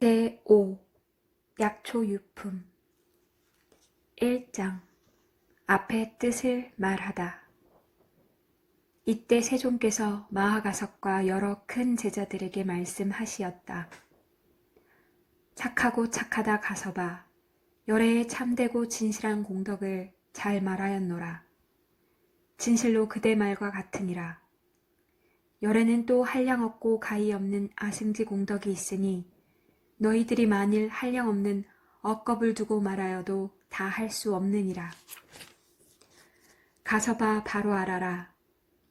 제5 약초유품 1장 앞의 뜻을 말하다. 이때 세종께서 마하가석과 여러 큰 제자들에게 말씀하시었다. 착하고 착하다 가서봐 열애의 참되고 진실한 공덕을 잘 말하였노라. 진실로 그대 말과 같으니라. 열애는 또 한량 없고 가히 없는 아승지 공덕이 있으니 너희들이 만일 한량 없는 억겁을 두고 말하여도 다 할 수 없느니라. 가서봐 바로 알아라.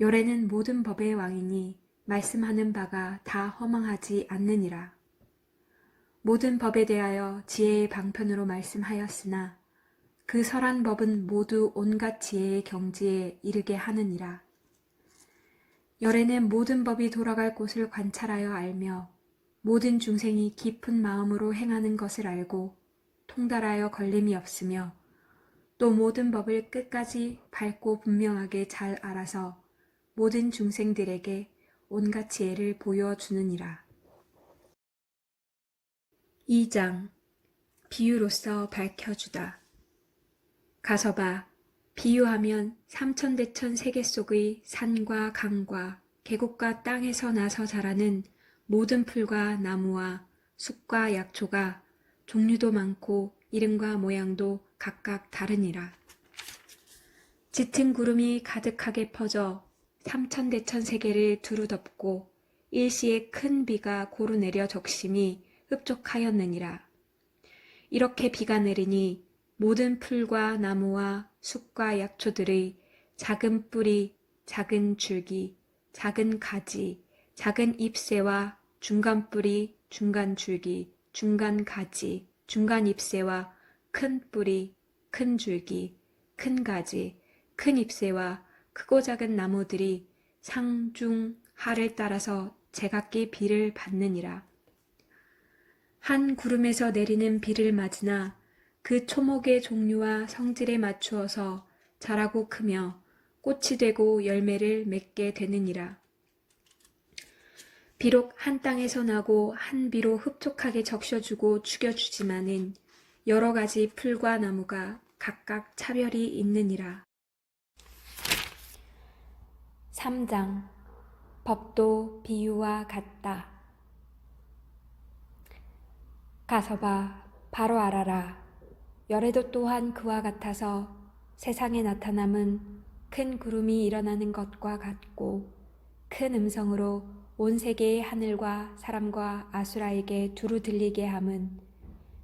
열애는 모든 법의 왕이니 말씀하는 바가 다 허망하지 않느니라. 모든 법에 대하여 지혜의 방편으로 말씀하였으나 그 설한 법은 모두 온갖 지혜의 경지에 이르게 하느니라. 열애는 모든 법이 돌아갈 곳을 관찰하여 알며 모든 중생이 깊은 마음으로 행하는 것을 알고 통달하여 걸림이 없으며 또 모든 법을 끝까지 밝고 분명하게 잘 알아서 모든 중생들에게 온갖 지혜를 보여주느니라. 2장 비유로서 밝혀주다. 가서봐 비유하면 삼천대천 세계 속의 산과 강과 계곡과 땅에서 나서 자라는 모든 풀과 나무와 숲과 약초가 종류도 많고 이름과 모양도 각각 다르니라. 짙은 구름이 가득하게 퍼져 삼천대천 세계를 두루 덮고 일시에 큰 비가 고루 내려 적심이 흡족하였느니라. 이렇게 비가 내리니 모든 풀과 나무와 숲과 약초들의 작은 뿌리, 작은 줄기, 작은 가지, 작은 잎새와 중간 뿌리, 중간 줄기, 중간 가지, 중간 잎새와 큰 뿌리, 큰 줄기, 큰 가지, 큰 잎새와 크고 작은 나무들이 상, 중, 하를 따라서 제각기 비를 받느니라. 한 구름에서 내리는 비를 맞으나 그 초목의 종류와 성질에 맞추어서 자라고 크며 꽃이 되고 열매를 맺게 되느니라. 비록 한 땅에서 나고 한 비로 흡족하게 적셔주고 죽여주지만은 여러 가지 풀과 나무가 각각 차별이 있느니라. 3장 법도 비유와 같다. 가서봐 바로 알아라. 열애도 또한 그와 같아서 세상에 나타남은 큰 구름이 일어나는 것과 같고 큰 음성으로 온 세계의 하늘과 사람과 아수라에게 두루 들리게 함은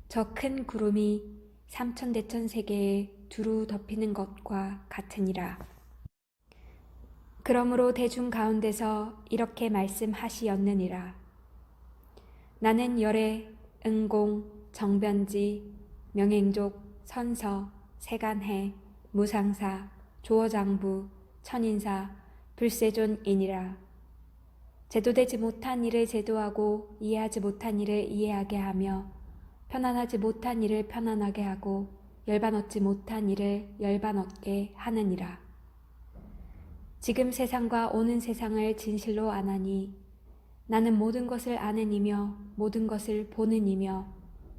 저 큰 구름이 삼천대천 세계에 두루 덮이는 것과 같으니라. 그러므로 대중 가운데서 이렇게 말씀하시었느니라. 나는 열애, 응공, 정변지, 명행족, 선서, 세간해, 무상사, 조어장부, 천인사, 불세존이니라. 제도되지 못한 일을 제도하고 이해하지 못한 일을 이해하게 하며 편안하지 못한 일을 편안하게 하고 열반 얻지 못한 일을 열반 얻게 하느니라. 지금 세상과 오는 세상을 진실로 아나니 나는 모든 것을 아는 이며 모든 것을 보는 이며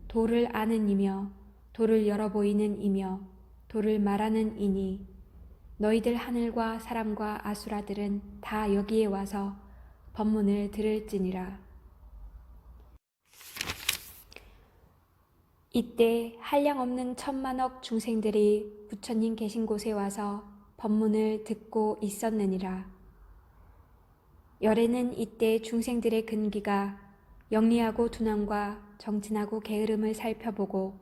도를 아는 이며 도를 열어 보이는 이며 도를 말하는 이니 너희들 하늘과 사람과 아수라들은 다 여기에 와서 법문을 들을지니라. 이때 한량없는 천만억 중생들이 부처님 계신 곳에 와서 법문을 듣고 있었느니라. 열애는 이때 중생들의 근기가 영리하고 둔함과 정진하고 게으름을 살펴보고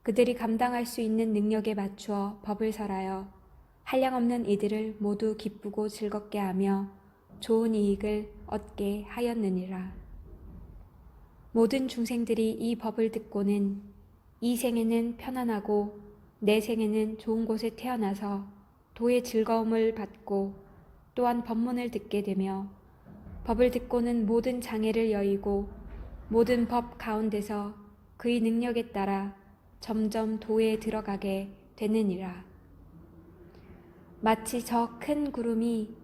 그들이 감당할 수 있는 능력에 맞추어 법을 설하여 한량없는 이들을 모두 기쁘고 즐겁게 하며 좋은 이익을 얻게 하였느니라. 모든 중생들이 이 법을 듣고는 이 생에는 편안하고 내 생에는 좋은 곳에 태어나서 도의 즐거움을 받고 또한 법문을 듣게 되며 법을 듣고는 모든 장애를 여의고 모든 법 가운데서 그의 능력에 따라 점점 도에 들어가게 되느니라. 마치 저 큰 구름이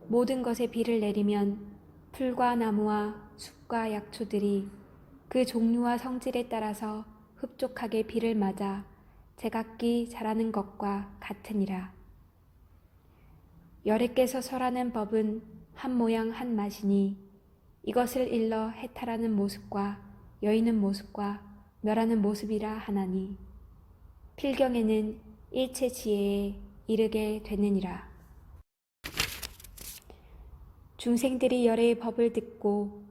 모든 것에 비를 내리면 풀과 나무와 숲과 약초들이 그 종류와 성질에 따라서 흡족하게 비를 맞아 제각기 자라는 것과 같으니라. 열애께서 설하는 법은 한 모양 한 맛이니 이것을 일러 해탈하는 모습과 여의는 모습과 멸하는 모습이라 하나니 필경에는 일체 지혜에 이르게 되느니라. 중생들이 열애의 법을 듣고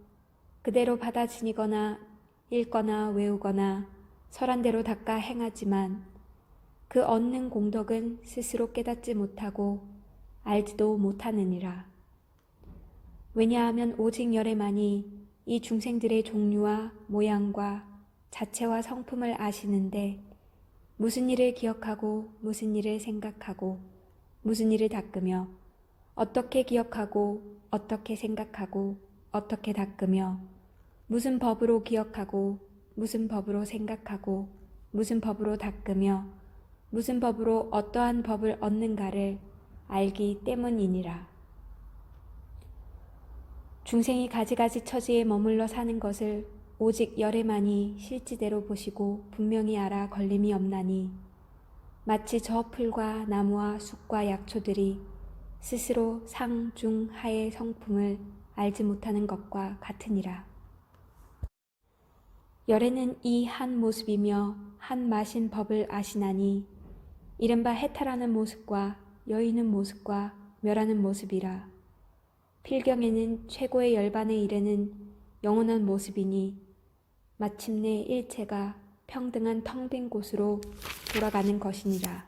그대로 받아 지니거나 읽거나 외우거나 설한 대로 닦아 행하지만 그 얻는 공덕은 스스로 깨닫지 못하고 알지도 못하느니라. 왜냐하면 오직 열애만이 이 중생들의 종류와 모양과 자체와 성품을 아시는데 무슨 일을 기억하고 무슨 일을 생각하고 무슨 일을 닦으며 어떻게 기억하고 어떻게 생각하고 어떻게 닦으며 무슨 법으로 기억하고 무슨 법으로 생각하고 무슨 법으로 닦으며 무슨 법으로 어떠한 법을 얻는가를 알기 때문이니라. 중생이 가지가지 처지에 머물러 사는 것을 오직 열애만이 실지대로 보시고 분명히 알아 걸림이 없나니 마치 저 풀과 나무와 숲과 약초들이 스스로 상, 중, 하의 성품을 알지 못하는 것과 같으니라. 열애는 이 한 모습이며 한 맛인 법을 아시나니 이른바 해탈하는 모습과 여의는 모습과 멸하는 모습이라. 필경에는 최고의 열반에 이르는 영원한 모습이니 마침내 일체가 평등한 텅 빈 곳으로 돌아가는 것이니라.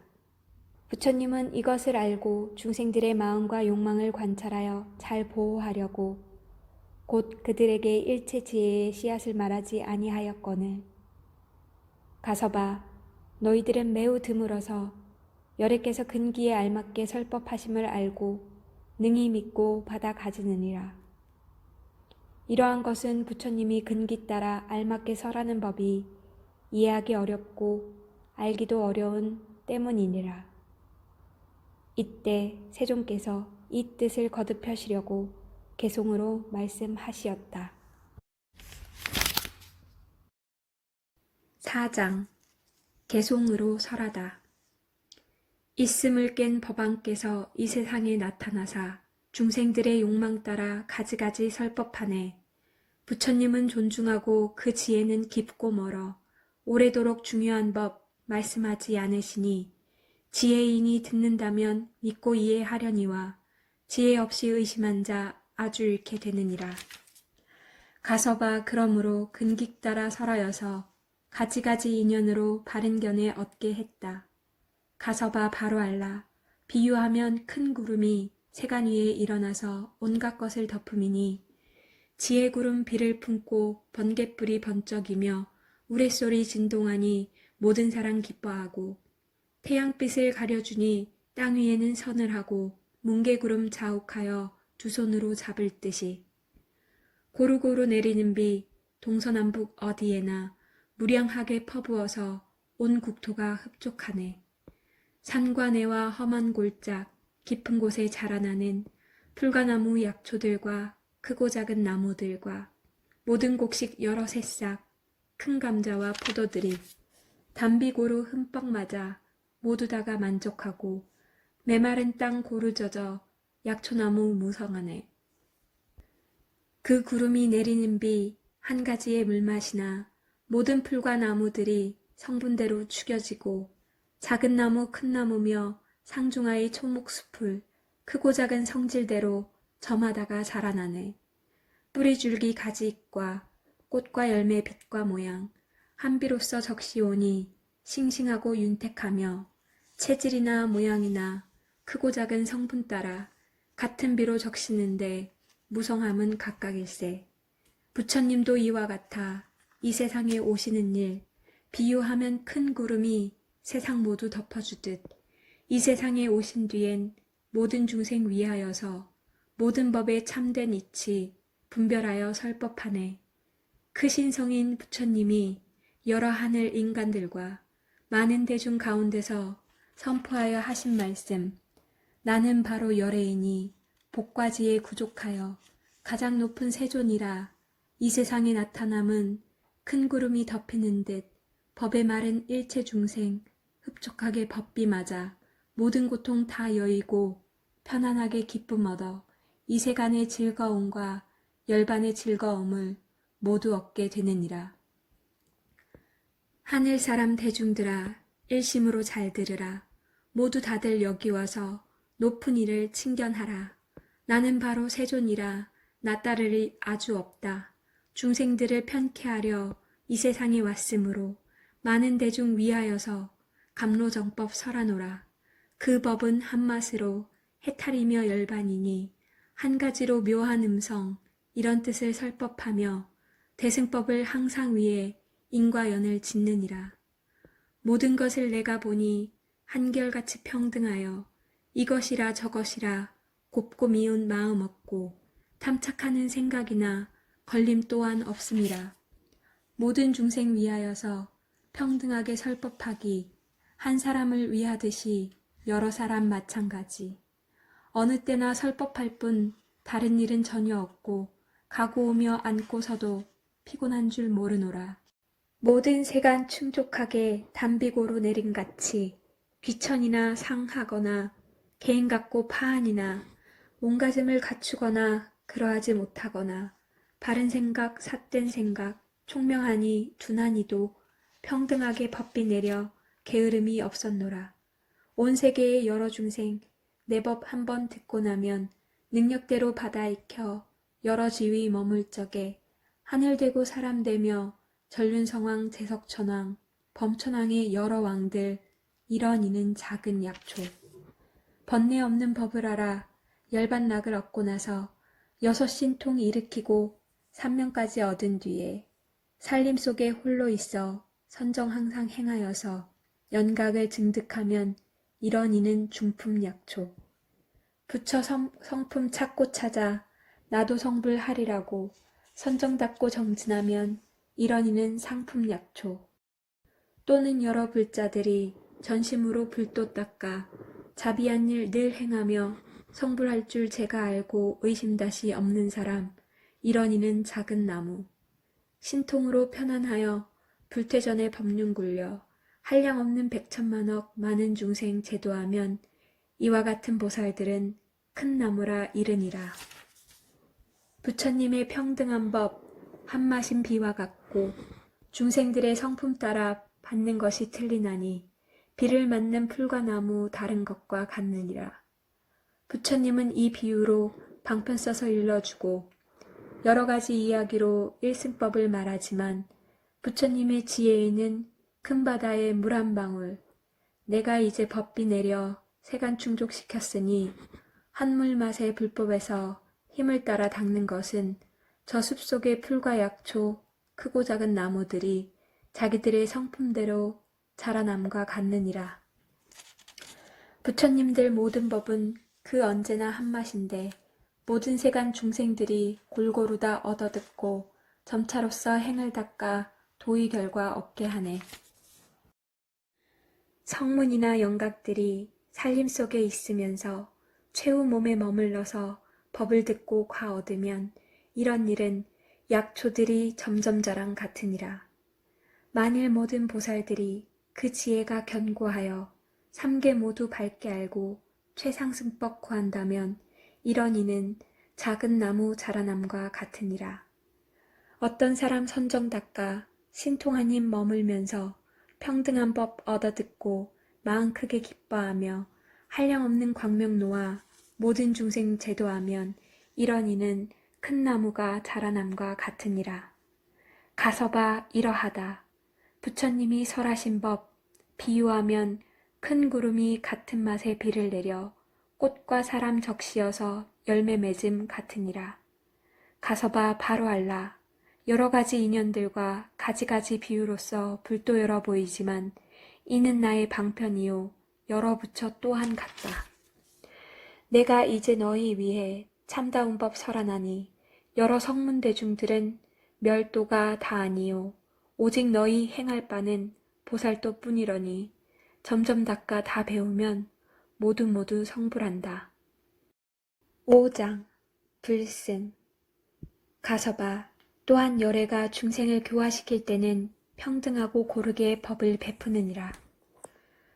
부처님은 이것을 알고 중생들의 마음과 욕망을 관찰하여 잘 보호하려고 곧 그들에게 일체 지혜의 씨앗을 말하지 아니하였거늘 가서 봐 너희들은 매우 드물어서 열애께서 근기에 알맞게 설법하심을 알고 능히 믿고 받아 가지느니라. 이러한 것은 부처님이 근기 따라 알맞게 설하는 법이 이해하기 어렵고 알기도 어려운 때문이니라. 이때 세존께서 이 뜻을 거듭하시려고 개송으로 말씀하시었다. 4장 개송으로 설하다. 있음을 깬 법왕께서 이 세상에 나타나사 중생들의 욕망 따라 가지가지 설법하네. 부처님은 존중하고 그 지혜는 깊고 멀어 오래도록 중요한 법 말씀하지 않으시니 지혜인이 듣는다면 믿고 이해하려니와 지혜 없이 의심한 자 아주 잃게 되느니라. 가서 봐 그러므로 근기 따라 설하여서 가지가지 인연으로 바른 견해 얻게 했다. 가서 봐 바로 알라. 비유하면 큰 구름이 세간 위에 일어나서 온갖 것을 덮음이니 지혜구름 비를 품고 번갯불이 번쩍이며 우레소리 진동하니 모든 사람 기뻐하고 태양빛을 가려주니 땅 위에는 선을 하고 뭉게구름 자욱하여 두 손으로 잡을 듯이 고루고루 내리는 비 동서남북 어디에나 무량하게 퍼부어서 온 국토가 흡족하네. 산과 내와 험한 골짝 깊은 곳에 자라나는 풀과나무 약초들과 크고 작은 나무들과 모든 곡식 여러 새싹 큰 감자와 포도들이 단비고루 흠뻑 맞아 모두 다가 만족하고 메마른 땅 고루 젖어 약초나무 무성하네. 그 구름이 내리는 비 한 가지의 물맛이나 모든 풀과 나무들이 성분대로 축여지고 작은 나무 큰 나무며 상중하의 초목수풀 크고 작은 성질대로 저마다가 자라나네. 뿌리 줄기 가지잎과 꽃과 열매 빛과 모양 한비로써 적시오니 싱싱하고 윤택하며 체질이나 모양이나 크고 작은 성분 따라 같은 비로 적시는데 무성함은 각각일세. 부처님도 이와 같아 이 세상에 오시는 일 비유하면 큰 구름이 세상 모두 덮어주듯 이 세상에 오신 뒤엔 모든 중생 위하여서 모든 법에 참된 이치 분별하여 설법하네. 크신 성인 부처님이 여러 하늘 인간들과 많은 대중 가운데서 선포하여 하신 말씀 나는 바로 열애이니 복과지에 구족하여 가장 높은 세존이라 이 세상에 나타남은 큰 구름이 덮이는 듯 법의 마른 일체 중생 흡족하게 법비 맞아 모든 고통 다 여의고 편안하게 기쁨 얻어 이 세간의 즐거움과 열반의 즐거움을 모두 얻게 되느니라. 하늘 사람 대중들아 일심으로 잘 들으라. 모두 다들 여기 와서 높은 이를 칭견하라. 나는 바로 세존이라 나 따르리 아주 없다. 중생들을 편케 하려 이 세상에 왔으므로 많은 대중 위하여서 감로정법 설하노라. 그 법은 한맛으로 해탈이며 열반이니 한 가지로 묘한 음성 이런 뜻을 설법하며 대승법을 항상 위해 인과 연을 짓느니라. 모든 것을 내가 보니 한결같이 평등하여 이것이라 저것이라 곱고 미운 마음 없고 탐착하는 생각이나 걸림 또한 없음이라. 모든 중생 위하여서 평등하게 설법하기 한 사람을 위하듯이 여러 사람 마찬가지. 어느 때나 설법할 뿐 다른 일은 전혀 없고 가고 오며 앉고 서도 피곤한 줄 모르노라. 모든 세간 충족하게 담비고로 내림같이 귀천이나 상하거나 개인 같고 파한이나 몸가짐을 갖추거나 그러하지 못하거나 바른 생각, 삿된 생각, 총명하니 둔하니도 평등하게 법비 내려 게으름이 없었노라. 온 세계의 여러 중생 내 법 한 번 듣고 나면 능력대로 받아 익혀 여러 지위 머물 적에 하늘 되고 사람 되며 전륜성왕 제석천왕 범천왕의 여러 왕들 이런 이는 작은 약초. 번뇌 없는 법을 알아 열반락을 얻고 나서 여섯 신통 일으키고 삼명까지 얻은 뒤에 살림 속에 홀로 있어 선정 항상 행하여서 연각을 증득하면 이런 이는 중품 약초. 부처 성품 찾고 찾아 나도 성불하리라고 선정답고 정진하면 이런 이는 상품 약초. 또는 여러 불자들이 전심으로 불도 닦아 자비한 일 늘 행하며 성불할 줄 제가 알고 의심 다시 없는 사람 이런 이는 작은 나무. 신통으로 편안하여 불퇴전에 법륜 굴려 한량없는 백천만억 많은 중생 제도하면 이와 같은 보살들은 큰 나무라 이르니라. 부처님의 평등한 법 한마신 비와 같고 중생들의 성품 따라 받는 것이 틀리나니 비를 맞는 풀과 나무 다른 것과 같느니라. 부처님은 이 비유로 방편 써서 일러주고 여러 가지 이야기로 일승법을 말하지만 부처님의 지혜에는 큰 바다에 물 한 방울, 내가 이제 법비 내려 세간 충족시켰으니 한물 맛의 불법에서 힘을 따라 닦는 것은 저 숲속의 풀과 약초, 크고 작은 나무들이 자기들의 성품대로 자라남과 같느니라. 부처님들 모든 법은 그 언제나 한맛인데 모든 세간 중생들이 골고루 다 얻어듣고 점차로서 행을 닦아 도의 결과 얻게 하네. 성문이나 영각들이 살림 속에 있으면서 최후 몸에 머물러서 법을 듣고 과 얻으면 이런 일은 약초들이 점점 자랑 같으니라. 만일 모든 보살들이 그 지혜가 견고하여 삼계 모두 밝게 알고 최상승법 구한다면 이런 이는 작은 나무 자라남과 같으니라. 어떤 사람 선정 닦아 신통한 힘 머물면서 평등한 법 얻어듣고 마음 크게 기뻐하며 한량없는 광명 놓아 모든 중생 제도하면 이런 이는 큰 나무가 자라남과 같으니라. 가서봐 이러하다. 부처님이 설하신 법 비유하면 큰 구름이 같은 맛에 비를 내려 꽃과 사람 적시어서 열매 맺음 같으니라. 가서봐 바로 알라. 여러 가지 인연들과 가지가지 비유로서 불도 열어 보이지만 이는 나의 방편이요 여러 부처 또한 같다. 내가 이제 너희 위해 참다운 법 설하나니 여러 성문대중들은 멸도가 다 아니요 오직 너희 행할 바는 보살도 뿐이러니 점점 닦아 다 배우면 모두 성불한다. 5장 불승. 가서봐 또한 열애가 중생을 교화시킬 때는 평등하고 고르게 법을 베푸느니라.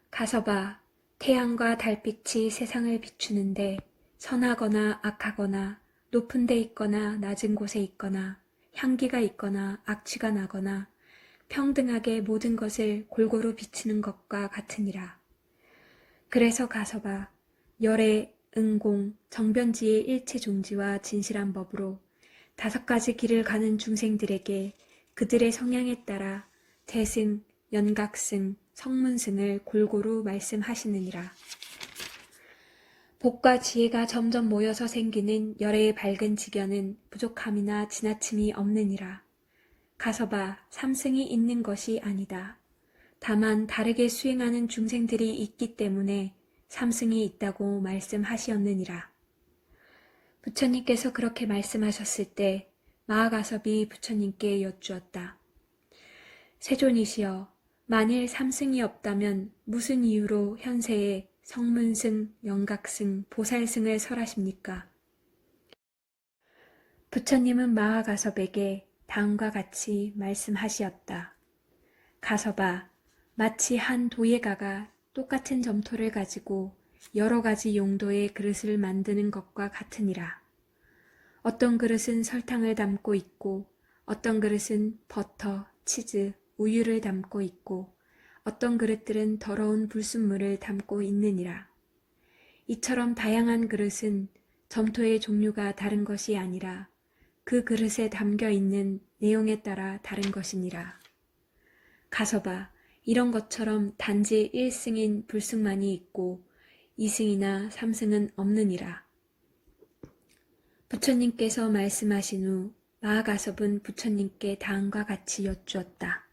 가서 봐, 태양과 달빛이 세상을 비추는데 선하거나 악하거나 높은 데 있거나 낮은 곳에 있거나 향기가 있거나 악취가 나거나 평등하게 모든 것을 골고루 비추는 것과 같으니라. 그래서 가서 봐, 열애, 응공, 정변지의 일체 종지와 진실한 법으로 5가지 길을 가는 중생들에게 그들의 성향에 따라 대승, 연각승, 성문승을 골고루 말씀하시느니라. 복과 지혜가 점점 모여서 생기는 열애의 밝은 지견은 부족함이나 지나침이 없느니라. 가서 봐, 삼승이 있는 것이 아니다. 다만 다르게 수행하는 중생들이 있기 때문에 삼승이 있다고 말씀하시었느니라. 부처님께서 그렇게 말씀하셨을 때 마하가섭이 부처님께 여쭈었다. 세존이시여, 만일 삼승이 없다면 무슨 이유로 현세에 성문승, 영각승, 보살승을 설하십니까? 부처님은 마하가섭에게 다음과 같이 말씀하시었다. 가섭아, 마치 한 도예가가 똑같은 점토를 가지고 여러 가지 용도의 그릇을 만드는 것과 같으니라. 어떤 그릇은 설탕을 담고 있고 어떤 그릇은 버터, 치즈, 우유를 담고 있고 어떤 그릇들은 더러운 불순물을 담고 있느니라. 이처럼 다양한 그릇은 점토의 종류가 다른 것이 아니라 그 그릇에 담겨 있는 내용에 따라 다른 것이니라. 가서 봐, 이런 것처럼 단지 1승인 불승만이 있고 2승이나 3승은 없느니라. 부처님께서 말씀하신 후 마하가섭은 부처님께 다음과 같이 여쭈었다.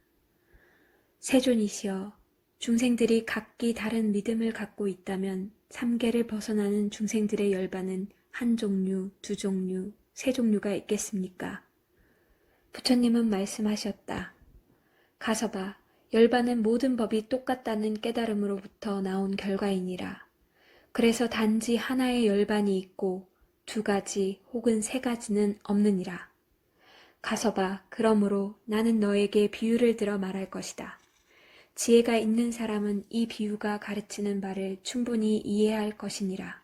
세존이시여, 중생들이 각기 다른 믿음을 갖고 있다면 3계를 벗어나는 중생들의 열반은 한 종류, 2종류, 3종류가 있겠습니까? 부처님은 말씀하셨다. 가서 봐, 열반은 모든 법이 똑같다는 깨달음으로부터 나온 결과이니라. 그래서 단지 하나의 열반이 있고 2가지 혹은 3가지는 없느니라. 가서 봐, 그러므로 나는 너에게 비유를 들어 말할 것이다. 지혜가 있는 사람은 이 비유가 가르치는 바를 충분히 이해할 것이니라.